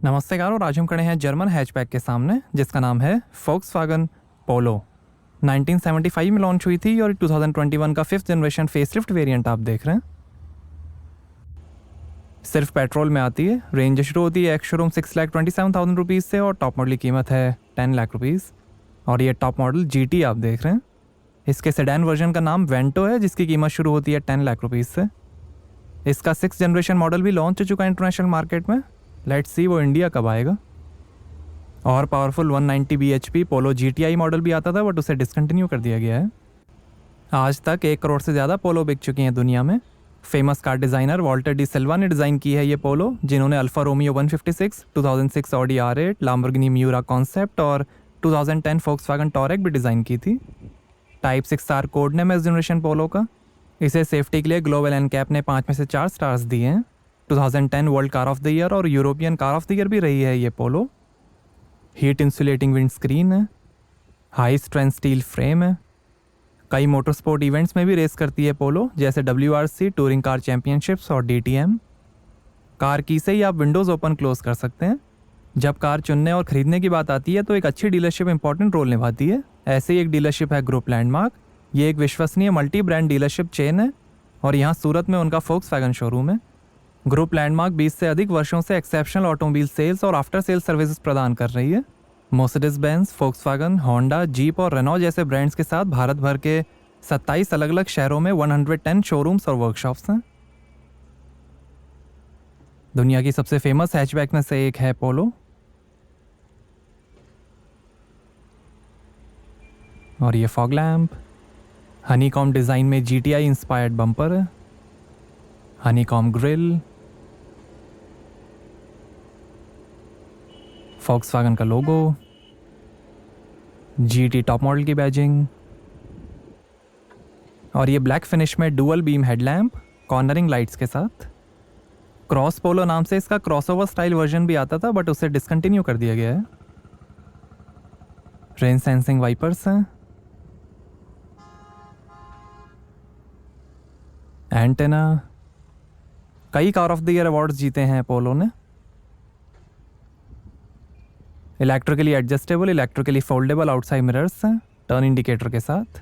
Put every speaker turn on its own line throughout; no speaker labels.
नमस्कार और आज हम खड़े हैं जर्मन हैचबैक के सामने जिसका नाम है फोक्सवैगन पोलो। 1975 में लॉन्च हुई थी और 2021 का 5th जनरेशन फेसलिफ्ट वेरिएंट आप देख रहे हैं। सिर्फ पेट्रोल में आती है। रेंज शुरू होती है एक्स शोरूम 6,27,000 रुपीज़ से और टॉप मॉडल की कीमत है 10 लाख रुपीज़। और ये टॉप मॉडल GT आप देख रहे हैं। इसके सेडान वर्जन का नाम वेंटो है जिसकी कीमत शुरू होती है 10 लाख रुपीज़ से। इसका 6th जनरेशन मॉडल भी लॉन्च हो चुका है इंटरनेशनल मार्केट में। लेट्स सी वो इंडिया कब आएगा। और पावरफुल 190 bhp पोलो GTI मॉडल भी आता था बट उसे डिसकंटिन्यू कर दिया गया है। आज तक 1 करोड़ से ज़्यादा पोलो बिक चुकी हैं दुनिया में। Famous car designer Walter de Silva ने डिज़ाइन की है ये पोलो, जिन्होंने Alfa Romeo 156, 2006 Audi R8, Lamborghini Miura concept और 2010 फोक्सवैगन टॉरेक भी डिज़ाइन की थी। टाइप 6 स्टार कोड नेम है इस जनरेशन पोलो का। इसे सेफ्टी के लिए ग्लोबल एनकैप ने 5 में से 4 स्टार्स दिए हैं। 2010 world car of the year और European car of the year भी रही है ये Polo. Heat insulating windscreen है, हाई स्ट्रेंथ स्टील फ्रेम है। कई मोटरस्पोर्ट इवेंट्स में भी रेस करती है पोलो, जैसे WRC, टूरिंग कार चैंपियनशिप्स और DTM। कार की से ही आप विंडोज़ ओपन क्लोज कर सकते हैं। जब कार चुनने और ख़रीदने की बात आती है तो एक अच्छी डीलरशिप इंपॉर्टेंट रोल निभाती है। ऐसे ही एक डीलरशिप है ग्रुप लैंडमार्क। ये एक विश्वसनीय मल्टी ब्रांड डीलरशिप चेन है और यहाँ सूरत में उनका फोक्सवैगन शोरूम है। ग्रुप लैंडमार्क 20 से अधिक वर्षों से एक्सेप्शनल ऑटोमोबाइल सेल्स और आफ्टर सेल्स सर्विसेज प्रदान कर रही है। Mercedes Benz, Volkswagen, Honda, jeep और रेनॉ जैसे ब्रांड्स के साथ भारत भर के 27 अलग अलग शहरों में 110 शोरूम्स और वर्कशॉप्स हैं। दुनिया की सबसे फेमस हैचबैक में से एक है पोलो। और ये फॉग लैम्प हनीकॉम डिज़ाइन में GTI इंस्पायर्ड बम्पर है, हनीकॉम ग्रिल, फोक्सवैगन का लोगो, GT टॉप मॉडल की बैजिंग और ये ब्लैक फिनिश में dual beam headlamp cornering lights के साथ। क्रॉस पोलो नाम से इसका क्रॉसओवर स्टाइल वर्जन भी आता था बट उसे डिसकंटिन्यू कर दिया गया है। रेन सेंसिंग वाइपर्स हैं, एंटेना। कई car of the year awards जीते हैं पोलो ने। Electrically adjustable, electrically foldable outside mirrors हैं टर्न इंडिकेटर के साथ।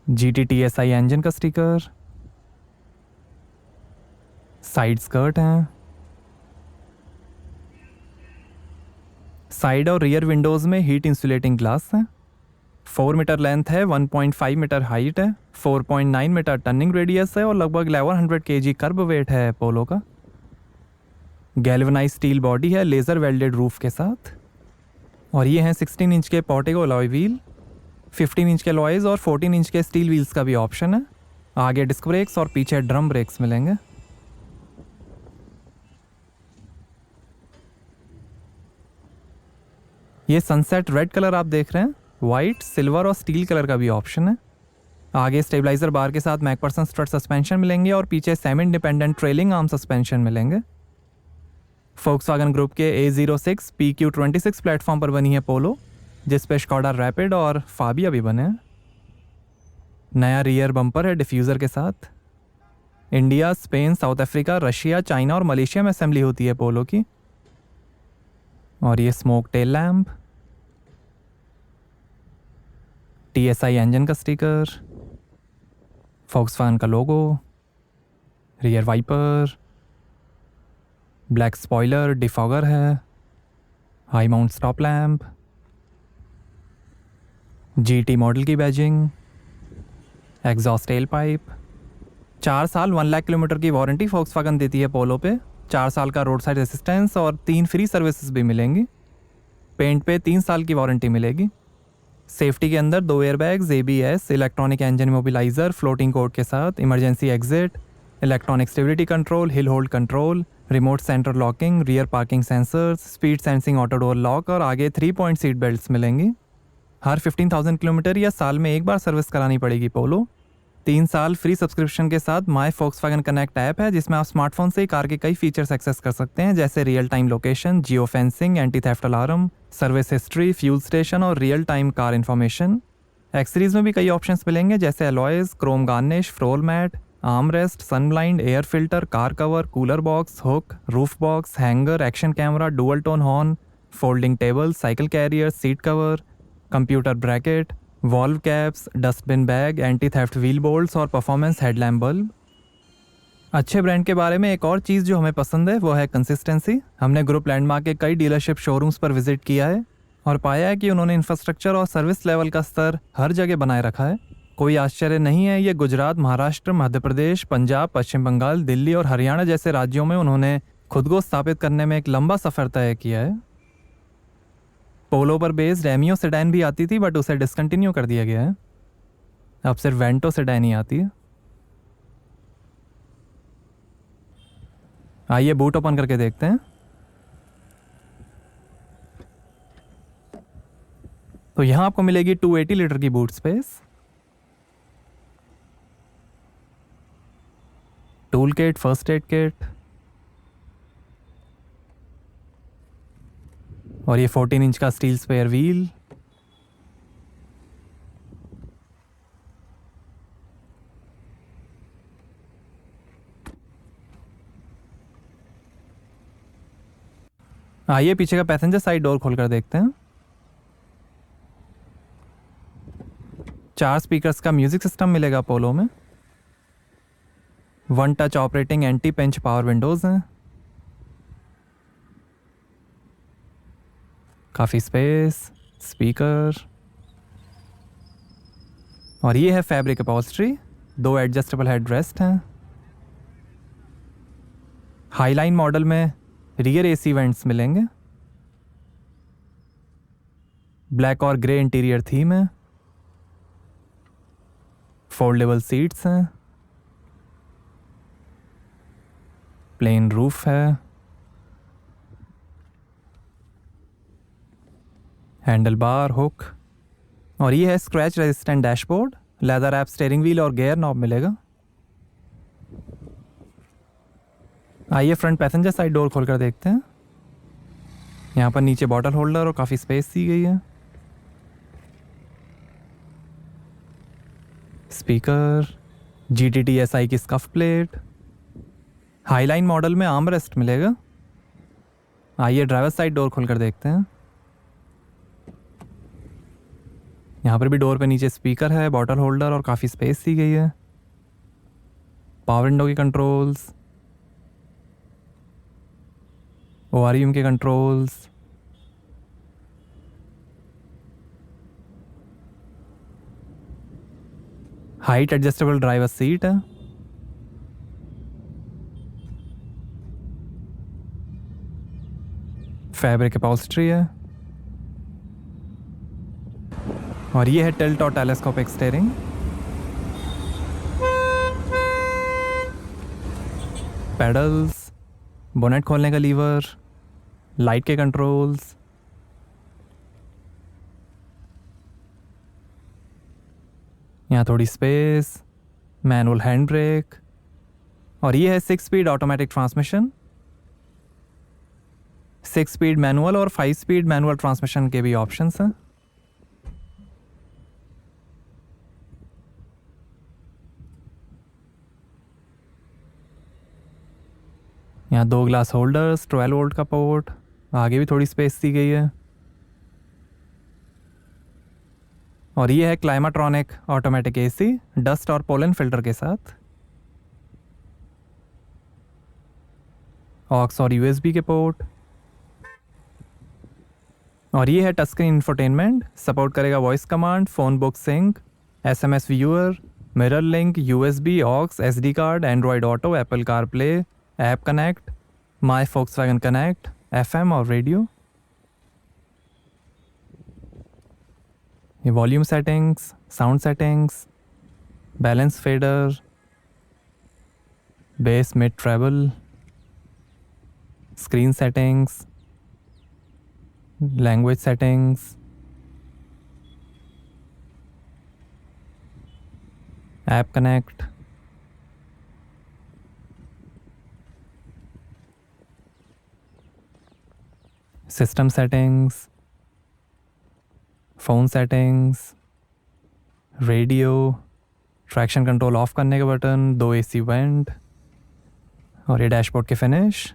GT TSI इंजन का स्टिकर, साइड स्कर्ट हैं। साइड और रियर विंडोज में हीट इंसुलेटिंग ग्लास हैं। 4 मीटर लेंथ है, 1.5 मीटर हाइट है, 4.9 मीटर टर्निंग रेडियस है और लगभग 1100 kg कर्ब वेट है पोलो का। गैल्वेनाइज स्टील बॉडी है लेज़र वेल्डेड रूफ के साथ। और ये हैं 16 इंच के पोर्टेगो अलॉय व्हील, 15 इंच के लॉयज़ और 14 इंच के स्टील व्हील्स का भी ऑप्शन है। आगे डिस्क ब्रेक्स और पीछे ड्रम ब्रेक्स मिलेंगे। ये सनसेट रेड कलर आप देख रहे हैं, वाइट, सिल्वर और स्टील कलर का भी ऑप्शन है। आगे स्टेबलाइजर बार के साथ मैकपर्सन स्ट्रट सस्पेंशन मिलेंगे और पीछे semi independent trailing arm suspension मिलेंगे। फोक्सवैगन ग्रुप के A06 PQ26 प्लेटफॉर्म पर बनी है पोलो, जिस पे स्कोडा रैपिड और फाबिया भी बने हैं। नया रियर बम्पर है डिफ्यूज़र के साथ। India, Spain, South Africa, Russia, China और मलेशिया में असेंबली होती है पोलो की। और ये smoke tail lamp, TSI engine का स्टिकर, फोक्सवैगन का logo, rear wiper, black spoiler, defogger है, high mount stop lamp, GT model की बैजिंग, एग्जॉस्ट टेल पाइप। 4 साल 1 लाख किलोमीटर की वारंटी फोक्सवैगन देती है पोलो पे। 4 साल का रोड साइड असिस्टेंस और 3 फ्री सर्विसेज भी मिलेंगी। पेंट पे 3 साल की वारंटी मिलेगी। सेफ्टी के अंदर 2 airbags, ABS, electronic engine mobiliser, floating code के साथ, emergency exit, electronic stability control, hill hold control, remote centre locking, rear parking sensors, speed sensing auto door lock और आगे 3 पॉइंट सीट बेल्ट्स मिलेंगी। हर 15,000 kilometre या साल में एक बार सर्विस करानी पड़ेगी पोलो। 3 साल फ्री सब्सक्रिप्शन के साथ माई फोक्सवैगन कनेक्ट ऐप है जिसमें आप स्मार्टफोन से ही कार के कई फीचर्स एक्सेस कर सकते हैं, जैसे real time location, geo fencing, anti theft alarm, service history, fuel station और real time car information. Accessories में भी कई ऑप्शंस मिलेंगे, जैसे alloys, chrome garnish, floor mat, armrest, sun blind, air filter, car cover, cooler box, hook, roof box, hanger, action camera, dual tone horn, folding table, cycle carrier, seat cover, computer bracket, valve caps, dustbin bag, anti theft wheel bolts और performance headlamp bulb. अच्छे brand के बारे में एक और चीज़ जो हमें पसंद है वो है कंसिस्टेंसी। हमने ग्रुप लैंडमार्क के कई डीलरशिप शोरूम्स पर विजिट किया है और पाया है कि उन्होंने इंफ्रास्ट्रक्चर और सर्विस लेवल का स्तर हर जगह बनाए रखा है। कोई आश्चर्य नहीं है, ये गुजरात, महाराष्ट्र, मध्य प्रदेश, पंजाब, पश्चिम बंगाल, दिल्ली और हरियाणा जैसे राज्यों में उन्होंने खुद को स्थापित करने में एक लंबा सफ़र तय किया है। पोलो पर बेस्ड एमियो सेडान भी आती थी बट उसे डिसकंटिन्यू कर दिया गया है। अब सिर्फ वेंटो सेडान ही आती है। आइए बूट ओपन करके देखते हैं। तो यहां आपको मिलेगी 280 लीटर की boot space, tool kit, first aid kit और ये 14 इंच का स्टील स्पेयर व्हील। आइए पीछे का पैसेंजर साइड डोर खोलकर देखते हैं। 4 स्पीकर्स का म्यूजिक सिस्टम मिलेगा पोलो में। 1 touch operating anti pinch power Windows हैं। काफ़ी स्पेस, स्पीकर और ये है fabric upholstery. 2 adjustable head rest हैं। हाईलाइन मॉडल में रियर एसी वेंट्स मिलेंगे। ब्लैक और ग्रे इंटीरियर थीम है। फोल्डेबल सीट्स हैं। प्लेन रूफ है। हैंडल बार, हुक और ये है scratch resistant dashboard. Leather wrap steering wheel और गियर नॉब मिलेगा। आइए फ्रंट पैसेंजर साइड डोर खोलकर देखते हैं। यहाँ पर नीचे बॉटल होल्डर और काफ़ी स्पेस दी गई है। स्पीकर, GTT-SI की स्कफ प्लेट। हाईलाइन मॉडल में आर्म रेस्ट मिलेगा। आइए ड्राइवर साइड डोर खोलकर देखते हैं। यहाँ पर भी डोर पे नीचे स्पीकर है, बॉटल होल्डर और काफ़ी स्पेस दी गई है। पावर विंडो की कंट्रोल्स, ORM के controls, height adjustable driver seat है। फैब्रिक अपॉल्स्ट्री है और ये है टिल्ट और टेलीस्कोपिक स्टीयरिंग। पेडल्स, बोनेट खोलने का लीवर, लाइट के कंट्रोल्स, यहाँ थोड़ी स्पेस, मैनुअल हैंड ब्रेक और ये है 6 speed automatic transmission. 6 speed manual और 5 स्पीड मैनुअल ट्रांसमिशन के भी ऑप्शंस हैं। यहाँ 2 ग्लास होल्डर्स, 12 वोल्ट का पोर्ट, आगे भी थोड़ी स्पेस दी गई है और ये है क्लाइमाट्रॉनिक ऑटोमेटिक AC डस्ट और पोलन फिल्टर के साथ। ऑक्स और USB के पोर्ट और ये है टच स्क्रीन इंफोटेनमेंट। सपोर्ट करेगा voice command, phonebook sync, SMS viewer, mirror link, USB, aux, SD card, Android Auto, Apple CarPlay, app connect, my Volkswagen connect, FM और radio. ये volume settings, sound settings, balance fader, bass mid treble, screen settings, language settings, app connect, system settings, phone settings, radio, traction control off करने के button, 2 AC went और ये dashboard के finish.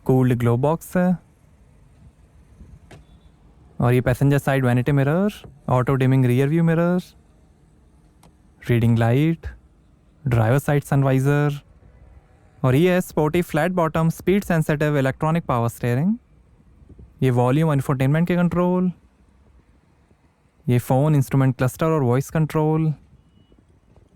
Cooled glove box है और ये passenger side vanity mirror, auto dimming rear view mirror, reading light, driver side sun visor और ये है sporty flat bottom speed sensitive electronic power steering. ये वॉल्यूम इंफोटेनमेंट के कंट्रोल, ये फ़ोन इंस्ट्रूमेंट क्लस्टर और वॉइस कंट्रोल,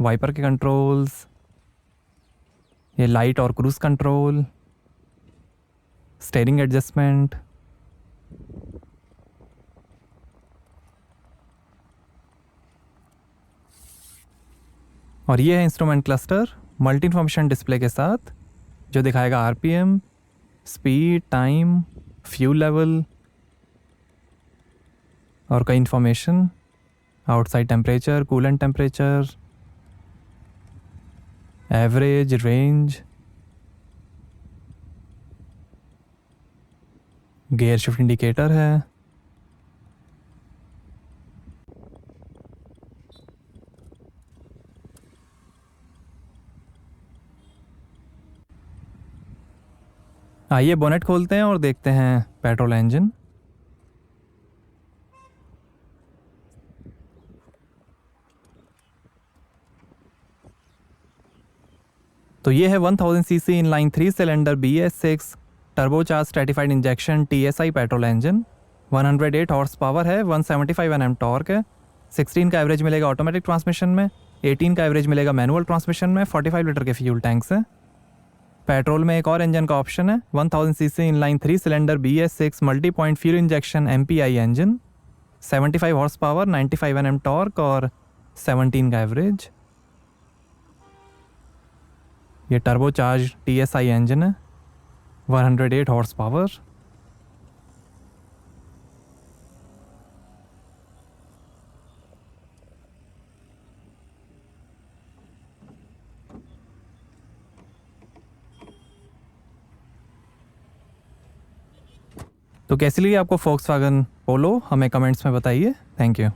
वाइपर के controls, ये light और क्रूज कंट्रोल, स्टीयरिंग एडजस्टमेंट, और ये है instrument cluster multi information display के साथ जो दिखाएगा RPM, speed, time, fuel level और कई information, outside temperature, coolant temperature, average, range, gear shift indicator है। आइए बोनेट खोलते हैं और देखते हैं पेट्रोल इंजन। तो ये है 1000 CC inline 3 cylinder BS6 turbocharge stratified injection TSI petrol engine. 108 horse power है, 175 Nm टॉर्क है। 16 का एवरेज मिलेगा ऑटोमेटिक ट्रांसमिशन में, 18 का एवरेज मिलेगा मैनुअल ट्रांसमिशन में। 45 लीटर के फ्यूल टैंक्स है। पेट्रोल में एक और इंजन का ऑप्शन है, 1000 CC inline 3 cylinder BS6 multi point fuel injection MPI engine. 75 horse power, 95 Nm torque और 17 का एवरेज। ये टर्बोचार्ज TSI इंजन है, 108 हॉर्स पावर। तो कैसी लगी आपको Volkswagen पोलो, हमें कमेंट्स में बताइए। Thank you.